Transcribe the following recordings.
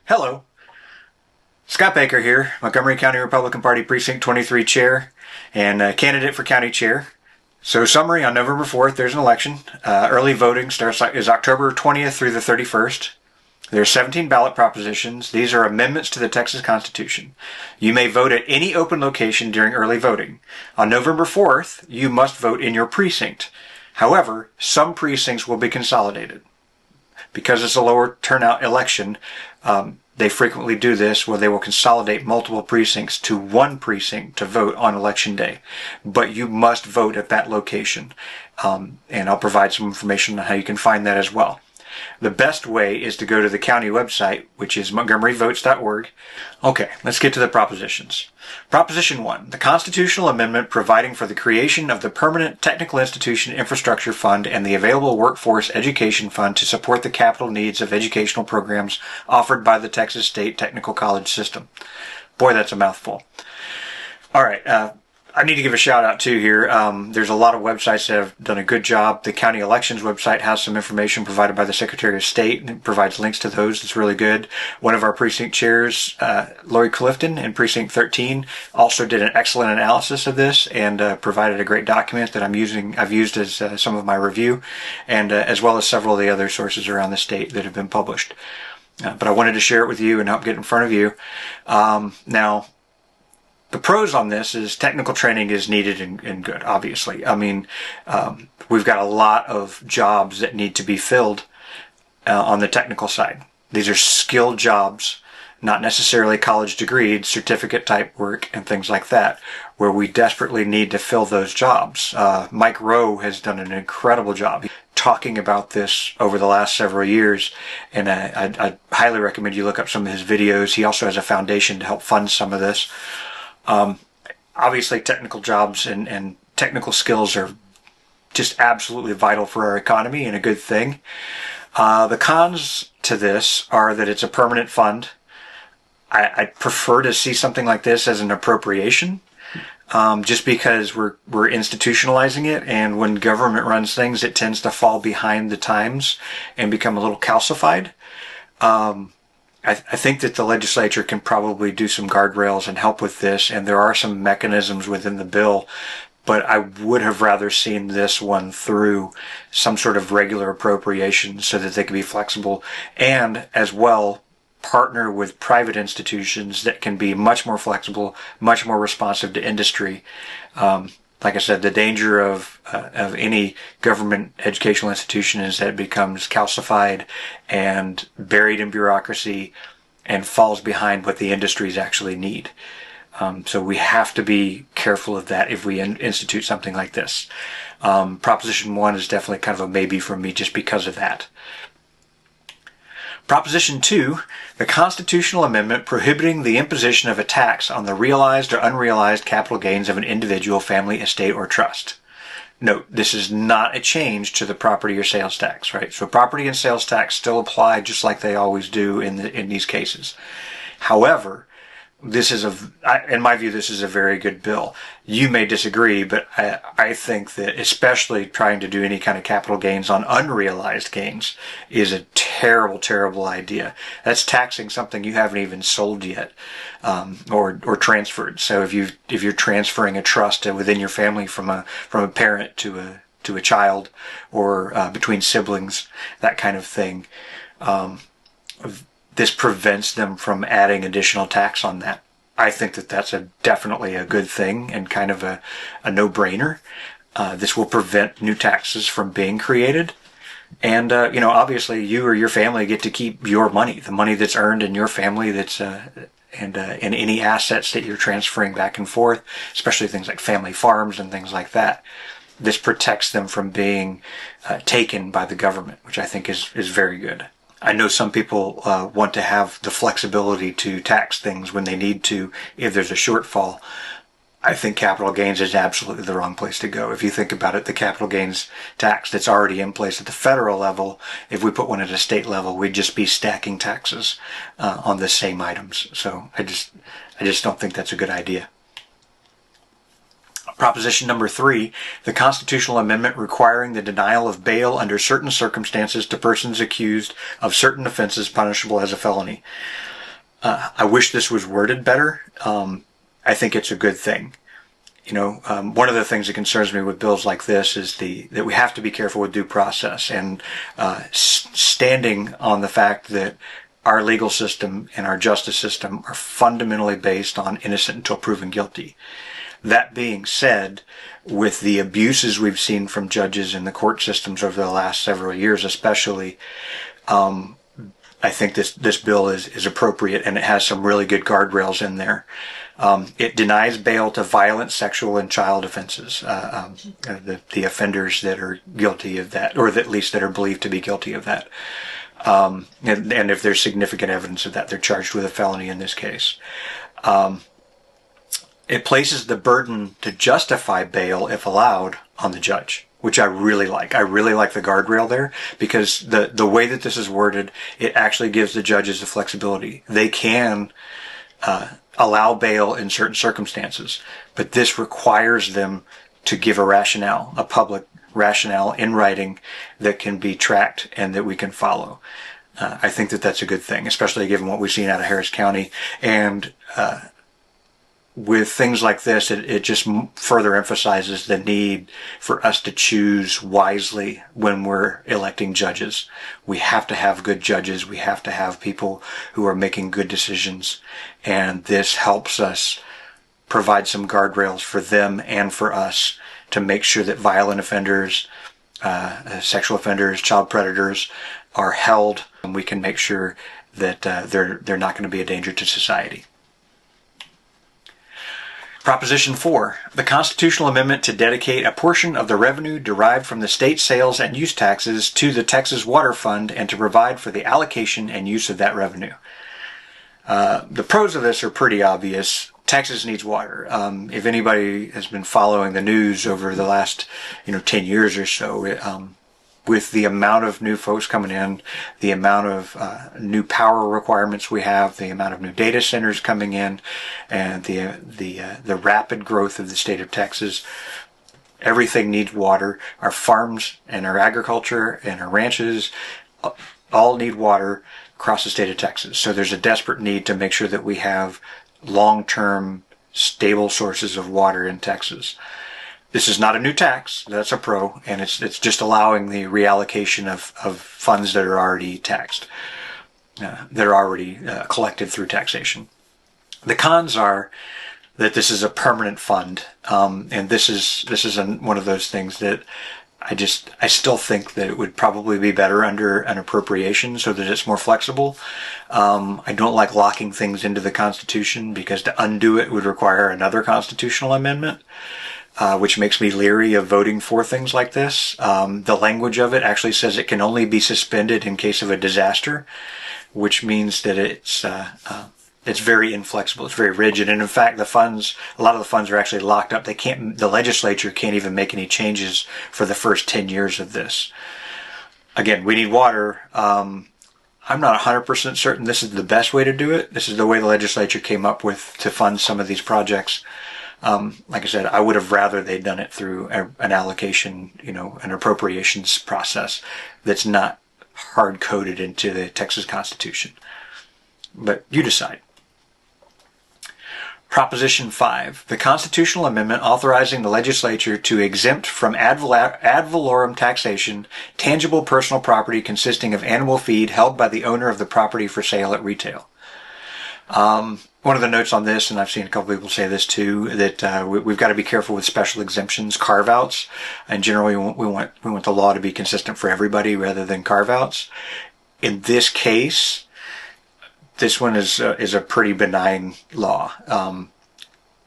Hello, Scott Baker here, Montgomery County Republican Party Precinct 23 Chair and candidate for County Chair. So summary, on November 4th there's an election. Early voting is October 20th through the 31st. There are 17 ballot propositions. These are amendments to the Texas Constitution. You may vote at any open location during early voting. On November 4th, you must vote in your precinct. However, some precincts will be consolidated. Because it's a lower turnout election, they frequently do this where they will consolidate multiple precincts to one precinct to vote on election day. But you must vote at that location. And I'll provide some information on how you can find that as well. The best way is to go to the county website, which is montgomeryvotes.org. Okay, let's get to the propositions. Proposition 1, the constitutional amendment providing for the creation of the Permanent Technical Institution Infrastructure Fund and the Available Workforce Education Fund to support the capital needs of educational programs offered by the Texas State Technical College System. Boy, that's a mouthful. All right, I need to give a shout out too here. There's a lot of websites that have done a good job. The county elections website has some information provided by the Secretary of State and it provides links to those. It's really good. One of our precinct chairs, Lori Clifton in precinct 13, also did an excellent analysis of this and provided a great document that I've used as some of my review, and as well as several of the other sources around the state that have been published. But I wanted to share it with you and help get in front of you. Now, the pros on this is technical training is needed and good, obviously. I mean, we've got a lot of jobs that need to be filled on the technical side. These are skilled jobs, not necessarily college degreed, certificate type work and things like that, where we desperately need to fill those jobs. Mike Rowe has done an incredible job talking about this over the last several years, and I highly recommend you look up some of his videos. He also has a foundation to help fund some of this. Obviously technical jobs and technical skills are just absolutely vital for our economy and a good thing. The cons to this are that it's a permanent fund. I prefer to see something like this as an appropriation, just because we're institutionalizing it, and when government runs things it tends to fall behind the times and become a little calcified. I think that the legislature can probably do some guardrails and help with this, and there are some mechanisms within the bill, but I would have rather seen this one through some sort of regular appropriation so that they can be flexible, and as well partner with private institutions that can be much more flexible, much more responsive to industry. Like I said, the danger of any government educational institution is that it becomes calcified and buried in bureaucracy and falls behind what the industries actually need. So we have to be careful of that if we institute something like this. Proposition 1 is definitely kind of a maybe for me just because of that. Proposition 2, the constitutional amendment prohibiting the imposition of a tax on the realized or unrealized capital gains of an individual, family, estate, or trust. Note, this is not a change to the property or sales tax, right? So property and sales tax still apply just like they always do in these cases. However, this is in my view, this is a very good bill. You may disagree, but I think that especially trying to do any kind of capital gains on unrealized gains is a terrible, terrible idea. That's taxing something you haven't even sold yet, or transferred. So if you're transferring a trust within your family from a parent to a child, or between siblings, that kind of thing. This prevents them from adding additional tax on that. I think that that's definitely a good thing and kind of a no-brainer. This will prevent new taxes from being created. And, obviously you or your family get to keep your money, the money that's earned in your family, and any assets that you're transferring back and forth, especially things like family farms and things like that. This protects them from being taken by the government, which I think is very good. I know some people want to have the flexibility to tax things when they need to if there's a shortfall. I think capital gains is absolutely the wrong place to go. If you think about it, the capital gains tax that's already in place at the federal level, if we put one at a state level, we'd just be stacking taxes on the same items. So I just don't think that's a good idea. Proposition number 3, the constitutional amendment requiring the denial of bail under certain circumstances to persons accused of certain offenses punishable as a felony. I wish this was worded better. I think it's a good thing. One of the things that concerns me with bills like this is that we have to be careful with due process and standing on the fact that our legal system and our justice system are fundamentally based on innocent until proven guilty. That being said, with the abuses we've seen from judges in the court systems over the last several years especially, I think this bill is appropriate, and it has some really good guardrails in there. It denies bail to violent sexual and child offenses, the offenders that are guilty of that, or at least that are believed to be guilty of that. And if there's significant evidence of that, they're charged with a felony in this case. It places the burden to justify bail, if allowed, on the judge, which I really like. I really like the guardrail there, because the way that this is worded, it actually gives the judges the flexibility. They can allow bail in certain circumstances, but this requires them to give a rationale, a public rationale in writing that can be tracked and that we can follow. I think that that's a good thing, especially given what we've seen out of Harris County. And with things like this, it just further emphasizes the need for us to choose wisely when we're electing judges. We have to have good judges. We have to have people who are making good decisions. And this helps us provide some guardrails for them and for us to make sure that violent offenders, sexual offenders, child predators are held, and we can make sure that they're not going to be a danger to society. Proposition 4, the constitutional amendment to dedicate a portion of the revenue derived from the state sales and use taxes to the Texas Water Fund and to provide for the allocation and use of that revenue. The pros of this are pretty obvious. Texas needs water. If anybody has been following the news over the last 10 years or so, with the amount of new folks coming in, the amount of new power requirements we have, the amount of new data centers coming in, and the rapid growth of the state of Texas, everything needs water. Our farms and our agriculture and our ranches all need water across the state of Texas. So there's a desperate need to make sure that we have long-term, stable sources of water in Texas. This is not a new tax. That's a pro, and it's just allowing the reallocation of funds that are already taxed, that are already collected through taxation. The cons are that this is a permanent fund, and this is one of those things that I still think that it would probably be better under an appropriation so that it's more flexible. I don't like locking things into the Constitution, because to undo it would require another constitutional amendment. Which makes me leery of voting for things like this. The language of it actually says it can only be suspended in case of a disaster, which means that it's very inflexible. It's very rigid, and in fact, a lot of the funds are actually locked up. The legislature can't even make any changes for the first 10 years of this. Again, we need water. I'm not 100% certain this is the best way to do it. This is the way the legislature came up with to fund some of these projects. Like I said, I would have rather they'd done it through an allocation, an appropriations process that's not hard-coded into the Texas Constitution. But you decide. Proposition 5, the constitutional amendment authorizing the legislature to exempt from ad valorem taxation tangible personal property consisting of animal feed held by the owner of the property for sale at retail. One of the notes on this, and I've seen a couple people say this too, that we've got to be careful with special exemptions, carve-outs, and generally we want the law to be consistent for everybody rather than carve-outs. In this case, this one is a pretty benign law.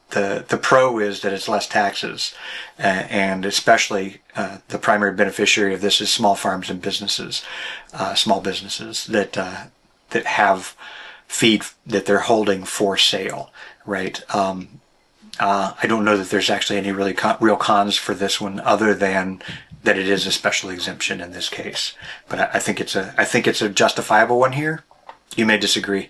The pro is that it's less taxes, and especially the primary beneficiary of this is small farms and businesses, small businesses that have feed that they're holding for sale, right? I don't know that there's actually any really real cons for this one, other than that it is a special exemption in this case. But I think it's a justifiable one here. You may disagree.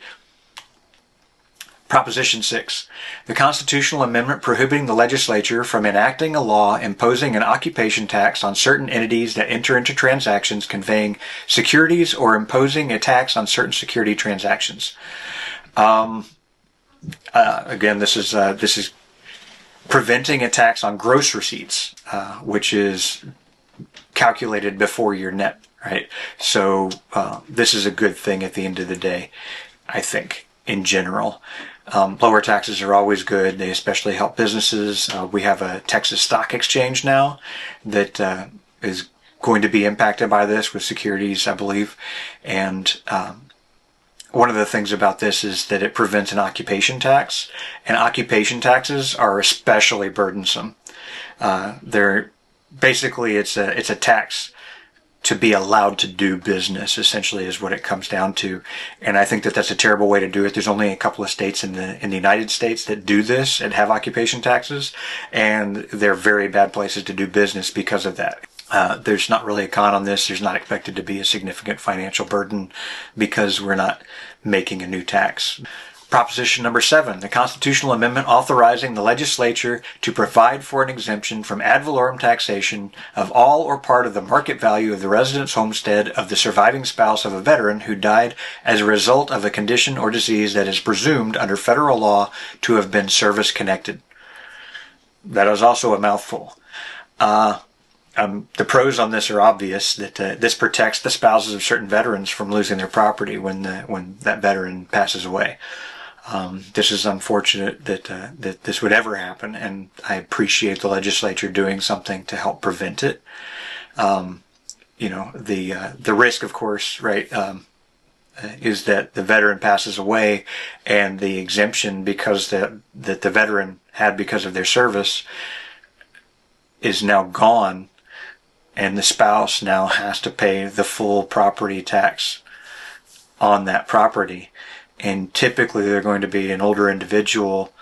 Proposition 6, the constitutional amendment prohibiting the legislature from enacting a law imposing an occupation tax on certain entities that enter into transactions conveying securities or imposing a tax on certain security transactions. Again, this is preventing a tax on gross receipts, which is calculated before your net, right? So this is a good thing at the end of the day, I think, in general. Lower taxes are always good. They especially help businesses. We have a Texas stock exchange now that is going to be impacted by this with securities, I believe. And one of the things about this is that it prevents an occupation tax, and occupation taxes are especially burdensome. They're basically it's a tax to be allowed to do business, essentially, is what it comes down to. And I think that that's a terrible way to do it. There's only a couple of states in the United States that do this and have occupation taxes, and they're very bad places to do business because of that. There's not really a con on this. There's not expected to be a significant financial burden because we're not making a new tax. Proposition number 7, the constitutional amendment authorizing the legislature to provide for an exemption from ad valorem taxation of all or part of the market value of the residence homestead of the surviving spouse of a veteran who died as a result of a condition or disease that is presumed under federal law to have been service-connected. That is also a mouthful. The pros on this are obvious, that this protects the spouses of certain veterans from losing their property when that veteran passes away. This is unfortunate that this would ever happen, and I appreciate the legislature doing something to help prevent it. The risk, of course, right, is that the veteran passes away, and the exemption because that the veteran had because of their service is now gone, and the spouse now has to pay the full property tax on that property. And typically they're going to be an older individual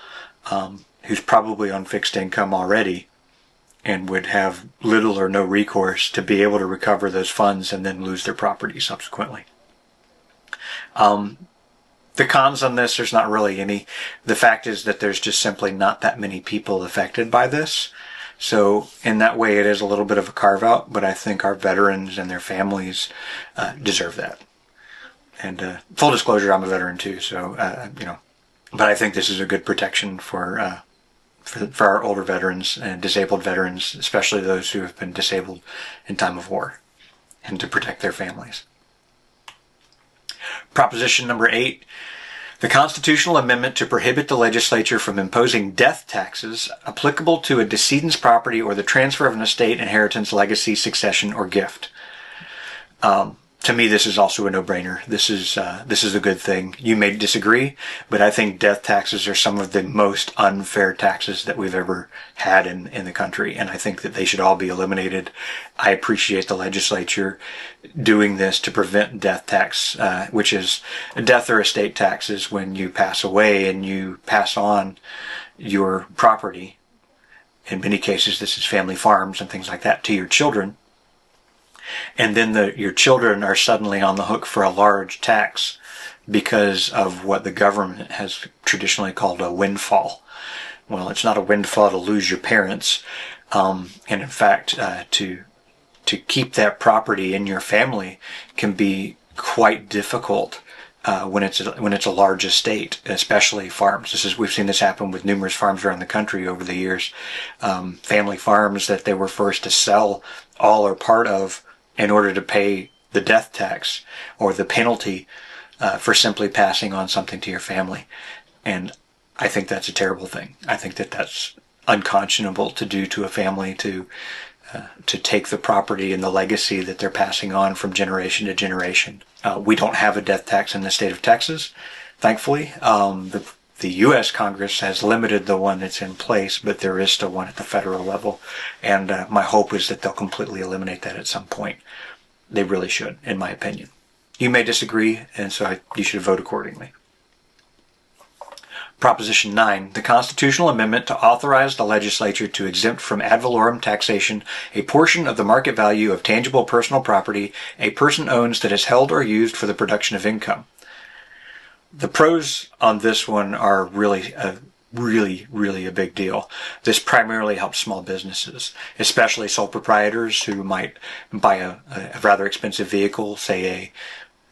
who's probably on fixed income already and would have little or no recourse to be able to recover those funds and then lose their property subsequently. The cons on this, there's not really any. The fact is that there's just simply not that many people affected by this. So in that way it is a little bit of a carve out, but I think our veterans and their families deserve that. And full disclosure, I'm a veteran too, so but I think this is a good protection for our older veterans and disabled veterans, especially those who have been disabled in time of war, and to protect their families. Proposition number 8. The constitutional amendment to prohibit the legislature from imposing death taxes applicable to a decedent's property or the transfer of an estate, inheritance, legacy, succession, or gift. To me, this is also a no-brainer. This is a good thing. You may disagree, but I think death taxes are some of the most unfair taxes that we've ever had in the country, and I think that they should all be eliminated. I appreciate the legislature doing this to prevent death tax, which is death or estate taxes when you pass away and you pass on your property. In many cases, this is family farms and things like that, to your children. And then your children are suddenly on the hook for a large tax because of what the government has traditionally called a windfall. Well, it's not a windfall to lose your parents, and in fact, to keep that property in your family can be quite difficult when it's a large estate, especially farms. We've seen this happen with numerous farms around the country over the years. Family farms that they were forced to sell all or part of in order to pay the death tax or the penalty for simply passing on something to your family. And I think that's a terrible thing. I think that that's unconscionable to do to a family, to take the property and the legacy that they're passing on from generation to generation. We don't have a death tax in the state of Texas, thankfully. The U.S. Congress has limited the one that's in place, but there is still one at the federal level. And my hope is that they'll completely eliminate that at some point. They really should, in my opinion. You may disagree, and so you should vote accordingly. Proposition 9, the constitutional amendment to authorize the legislature to exempt from ad valorem taxation a portion of the market value of tangible personal property a person owns that is held or used for the production of income. The pros on this one are really a big deal. This primarily helps small businesses, especially sole proprietors who might buy a rather expensive vehicle, say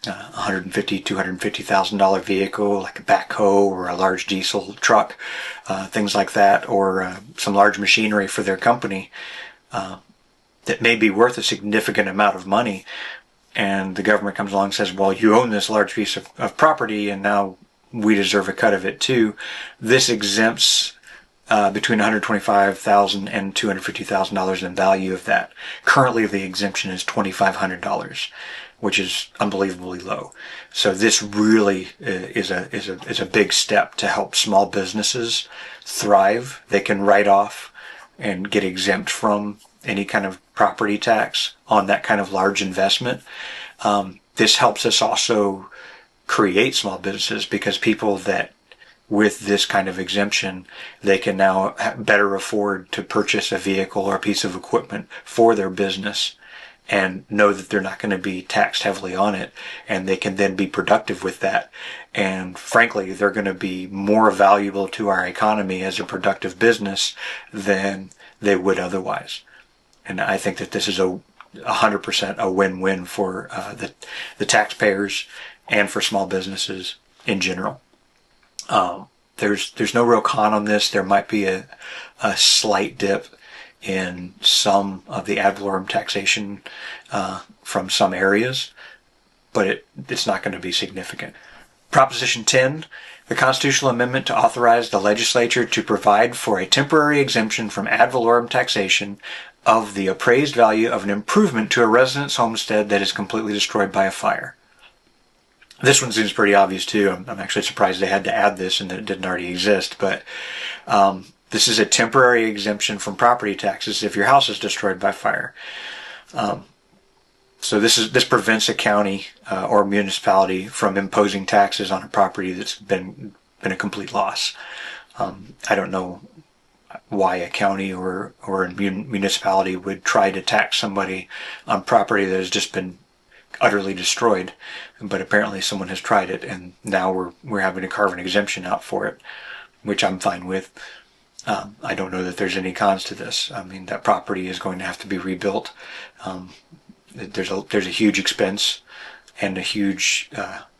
$150,000, $250,000 vehicle like a backhoe or a large diesel truck, things like that, or some large machinery for their company that may be worth a significant amount of money, and the government comes along and says, well, you own this large piece of property and now we deserve a cut of it too. This exempts between $125,000 and $250,000 in value of that. Currently, the exemption is $2,500, which is unbelievably low. So this really is a big step to help small businesses thrive. They can write off and get exempt from any kind of property tax on that kind of large investment. This helps us also create small businesses, because people that with this kind of exemption, they can now better afford to purchase a vehicle or a piece of equipment for their business and know that they're not going to be taxed heavily on it, and they can then be productive with that. And frankly, they're going to be more valuable to our economy as a productive business than they would otherwise. And I think that this is 100% a win-win for the taxpayers and for small businesses in general. There's no real con on this. There might be a slight dip in some of the ad valorem taxation from some areas, but it's not going to be significant. Proposition 10, the constitutional amendment to authorize the legislature to provide for a temporary exemption from ad valorem taxation of the appraised value of an improvement to a resident's homestead that is completely destroyed by a fire. This one seems pretty obvious too. I'm actually surprised they had to add this and that it didn't already exist, but this is a temporary exemption from property taxes if your house is destroyed by fire. So this prevents a county or municipality from imposing taxes on a property that's been a complete loss. I don't know why a county or a municipality would try to tax somebody on property that has just been utterly destroyed, but apparently someone has tried it, and now we're having to carve an exemption out for it, which I'm fine with. I don't know that there's any cons to this. I mean, that property is going to have to be rebuilt. There's a huge expense and a huge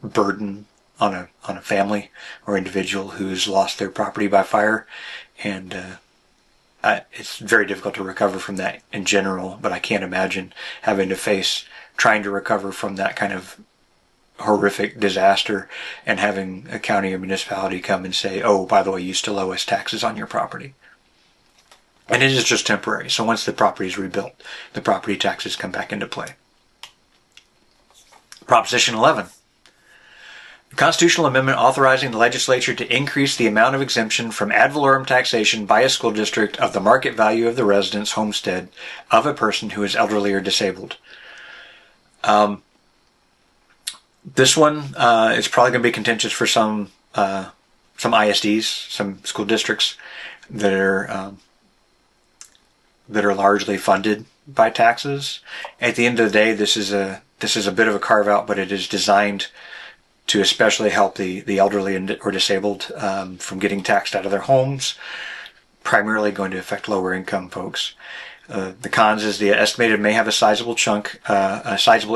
burden on a family or individual who's lost their property by fire, and it's very difficult to recover from that in general. But I can't imagine having to face trying to recover from that kind of horrific disaster and having a county or municipality come and say, oh, by the way, you still owe us taxes on your property. And it is just temporary. So once the property is rebuilt, the property taxes come back into play. Proposition 11. The constitutional amendment authorizing the legislature to increase the amount of exemption from ad valorem taxation by a school district of the market value of the residence homestead of a person who is elderly or disabled. This one is probably going to be contentious for some ISDs, some school districts that are largely funded by taxes. At the end of the day, this is a bit of a carve out, but it is designed to especially help the elderly or disabled from getting taxed out of their homes. Primarily going to affect lower income folks. The cons is the estimated may have a sizable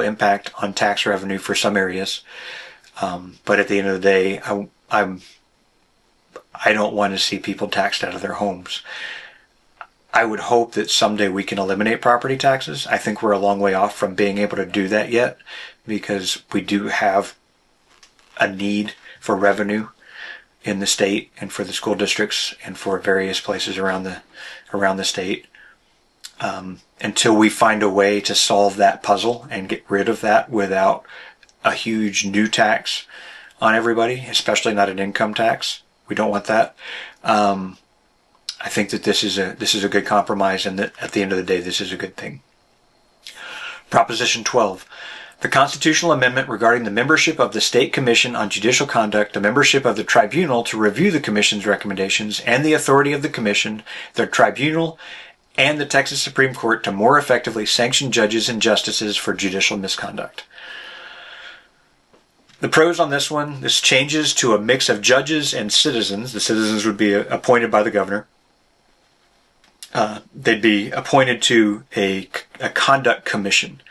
impact on tax revenue for some areas. But at the end of the day, I don't want to see people taxed out of their homes. I would hope that someday we can eliminate property taxes. I think we're a long way off from being able to do that yet, because we do have a need for revenue in the state and for the school districts and for various places around the state. Until we find a way to solve that puzzle and get rid of that without a huge new tax on everybody, especially not an income tax. We don't want that. I think that this is a good compromise, and that at the end of the day, this is a good thing. Proposition 12. The constitutional amendment regarding the membership of the State Commission on Judicial Conduct, the membership of the tribunal to review the Commission's recommendations, and the authority of the Commission, the tribunal, and the Texas Supreme Court to more effectively sanction judges and justices for judicial misconduct. The pros on this one, this changes to a mix of judges and citizens. The citizens would be appointed by the governor. They'd be appointed to a conduct commission,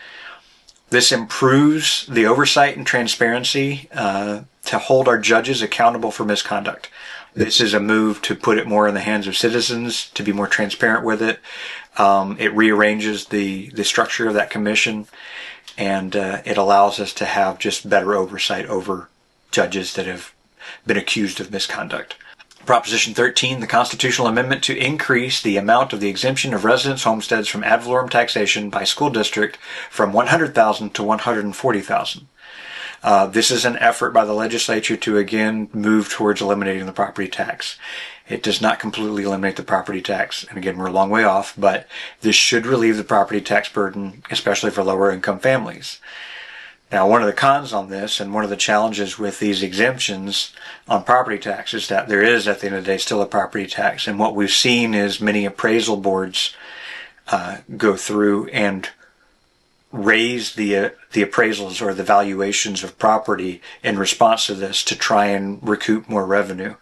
This improves the oversight and transparency to hold our judges accountable for misconduct. This is a move to put it more in the hands of citizens, to be more transparent with it. It rearranges the structure of that commission, and it allows us to have just better oversight over judges that have been accused of misconduct. Proposition 13, the constitutional amendment to increase the amount of the exemption of residence homesteads from ad valorem taxation by school district from $100,000 to $140,000. This is an effort by the legislature to again move towards eliminating the property tax. It does not completely eliminate the property tax, and again, we're a long way off, but this should relieve the property tax burden, especially for lower income families. Now, one of the cons on this, and one of the challenges with these exemptions on property tax, is that there is, at the end of the day, still a property tax. And what we've seen is many appraisal boards go through and raise the appraisals or the valuations of property in response to this to try and recoup more revenue,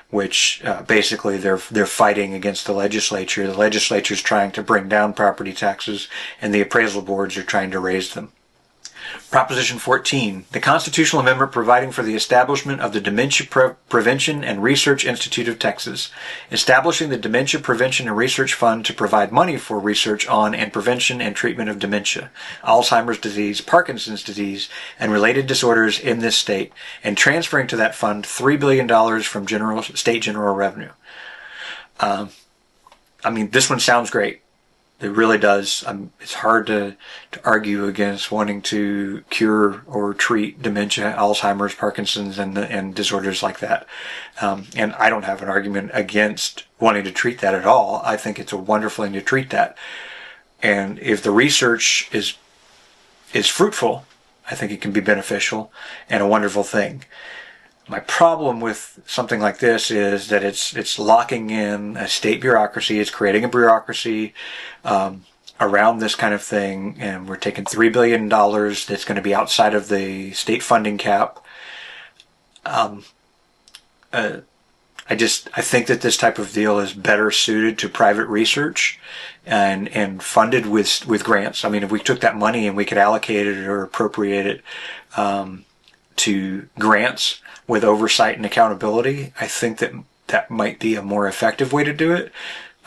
which basically they're fighting against the legislature. The legislature is trying to bring down property taxes, and the appraisal boards are trying to raise them. Proposition 14, the constitutional amendment providing for the establishment of the Dementia Prevention and Research Institute of Texas, establishing the Dementia Prevention and Research Fund to provide money for research on and prevention and treatment of dementia, Alzheimer's disease, Parkinson's disease, and related disorders in this state, and transferring to that fund $3 billion from state general revenue. I mean, this one sounds great. It really does. It's hard to argue against wanting to cure or treat dementia, Alzheimer's, Parkinson's, and disorders like that. And I don't have an argument against wanting to treat that at all. I think it's a wonderful thing to treat that. And if the research is fruitful, I think it can be beneficial and a wonderful thing. My problem with something like this is that it's locking in a state bureaucracy. It's creating a bureaucracy around this kind of thing, and we're taking $3 billion that's going to be outside of the state funding cap. I think that this type of deal is better suited to private research and funded with grants. I mean, if we took that money and we could allocate it or appropriate it to grants with oversight and accountability, I think that might be a more effective way to do it.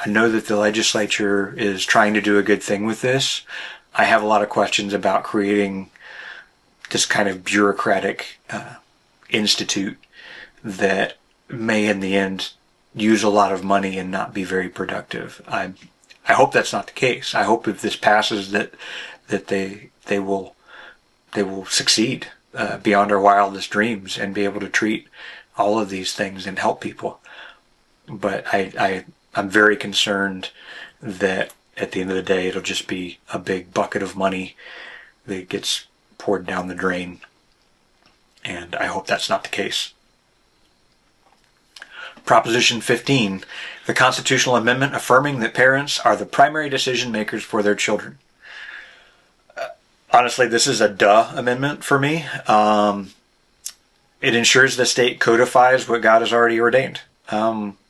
I know that the legislature is trying to do a good thing with this. I have a lot of questions about creating this kind of bureaucratic institute that may in the end use a lot of money and not be very productive. I hope that's not the case. I hope if this passes that they will succeed beyond our wildest dreams and be able to treat all of these things and help people. But I'm very concerned that at the end of the day it'll just be a big bucket of money that gets poured down the drain. And I hope that's not the case. Proposition 15, the constitutional amendment affirming that parents are the primary decision makers for their children. Honestly, this is a duh amendment for me. It ensures the state codifies what God has already ordained.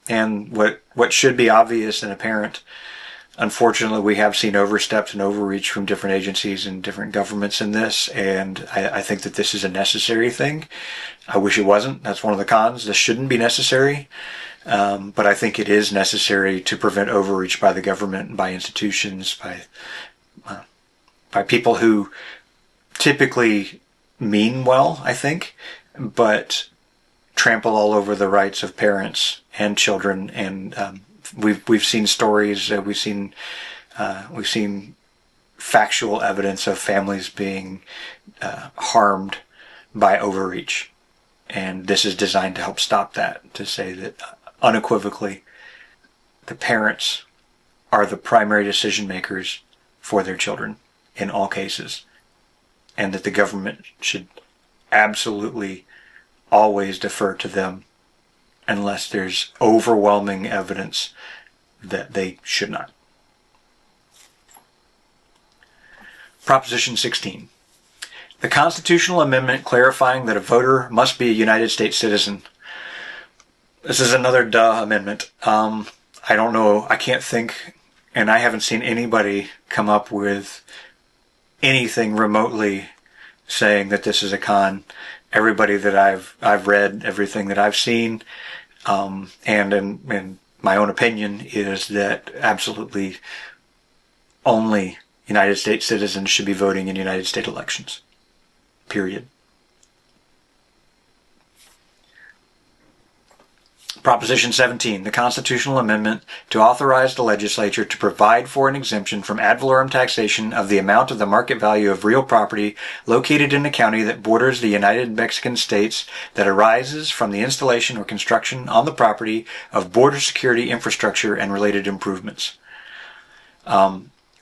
And what should be obvious and apparent. Unfortunately, we have seen oversteps and overreach from different agencies and different governments in this, and I think that this is a necessary thing. I wish it wasn't. That's one of the cons. This shouldn't be necessary, but I think it is necessary to prevent overreach by the government, by institutions, by people who typically mean well, I think, but trample all over the rights of parents and children. And we've seen stories, we've seen factual evidence of families being harmed by overreach, and this is designed to help stop that. To say that unequivocally, the parents are the primary decision makers for their children in all cases, and that the government should absolutely always defer to them unless there's overwhelming evidence that they should not. Proposition 16. The constitutional amendment clarifying that a voter must be a United States citizen. This is another duh amendment. I don't know, I can't think, and I haven't seen anybody come up with anything remotely saying that this is a con. Everybody that I've read, everything that I've seen, and in my own opinion, is that absolutely only United States citizens should be voting in United States elections. Period. Proposition 17, the constitutional amendment to authorize the legislature to provide for an exemption from ad valorem taxation of the amount of the market value of real property located in a county that borders the United Mexican States that arises from the installation or construction on the property of border security infrastructure and related improvements.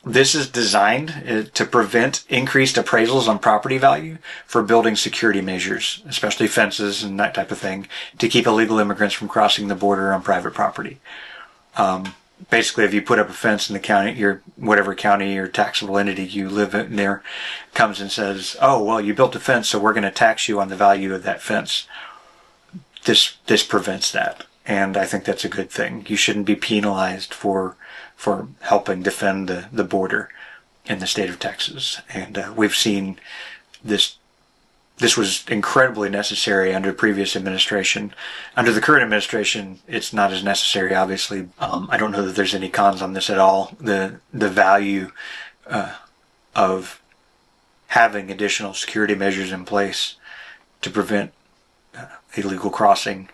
This is designed to prevent increased appraisals on property value for building security measures, especially fences and that type of thing, to keep illegal immigrants from crossing the border on private property. Basically, if you put up a fence in the county, whatever county or taxable entity you live in there comes and says, "Oh, well, you built a fence, so we're going to tax you on the value of that fence." This prevents that, and I think that's a good thing. You shouldn't be penalized for helping defend the border in the state of Texas. And we've seen this was incredibly necessary under previous administration. Under the current administration, it's not as necessary, obviously. I don't know that there's any cons on this at all. The value of having additional security measures in place to prevent illegal crossing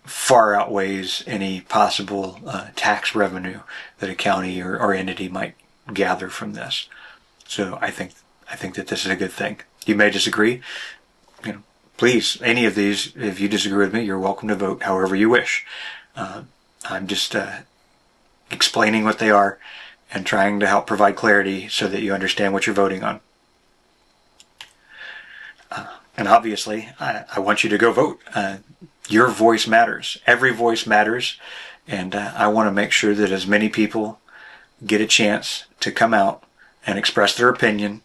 far outweighs any possible tax revenue that a county or entity might gather from this. So I think that this is a good thing. You may disagree. Please, any of these, if you disagree with me, you're welcome to vote however you wish. I'm just explaining what they are and trying to help provide clarity so that you understand what you're voting on. And obviously, I want you to go vote. Your voice matters. Every voice matters. And I want to make sure that as many people get a chance to come out and express their opinion.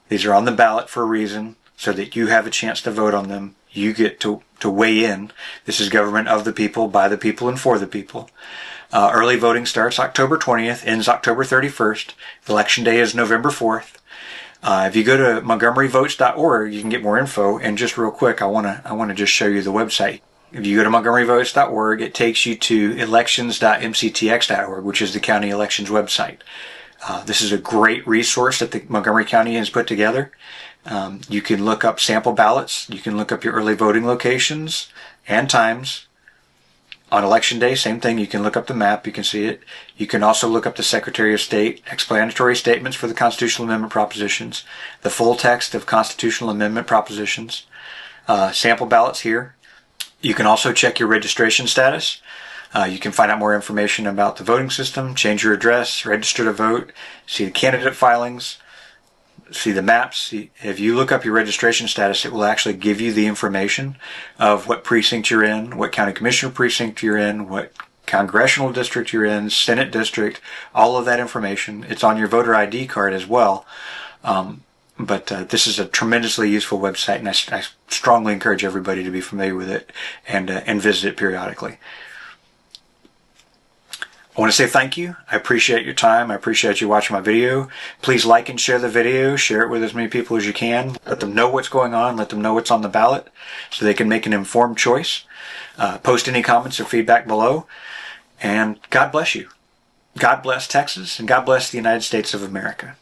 These are on the ballot for a reason, so that you have a chance to vote on them. You get to weigh in. This is government of the people, by the people, and for the people. Early voting starts October 20th, ends October 31st. Election day is November 4th. If you go to montgomeryvotes.org, you can get more info. And just real quick, I want to just show you the website. If you go to montgomeryvotes.org, it takes you to elections.mctx.org, which is the county elections website. This is a great resource that the Montgomery County has put together. You can look up sample ballots. You can look up your early voting locations and times. On election day, same thing. You can look up the map. You can see it. You can also look up the Secretary of State explanatory statements for the constitutional amendment propositions, the full text of constitutional amendment propositions, sample ballots here. You can also check your registration status. You can find out more information about the voting system, change your address, register to vote, see the candidate filings, see the maps. If you look up your registration status, it will actually give you the information of what precinct you're in, what county commissioner precinct you're in, what congressional district you're in, Senate district, all of that information. It's on your voter ID card as well. But this is a tremendously useful website, and I strongly encourage everybody to be familiar with it and visit it periodically. I want to say thank you. I appreciate your time. I appreciate you watching my video. Please like and share the video. Share it with as many people as you can. Let them know what's going on. Let them know what's on the ballot so they can make an informed choice. Post any comments or feedback below. And God bless you. God bless Texas, and God bless the United States of America.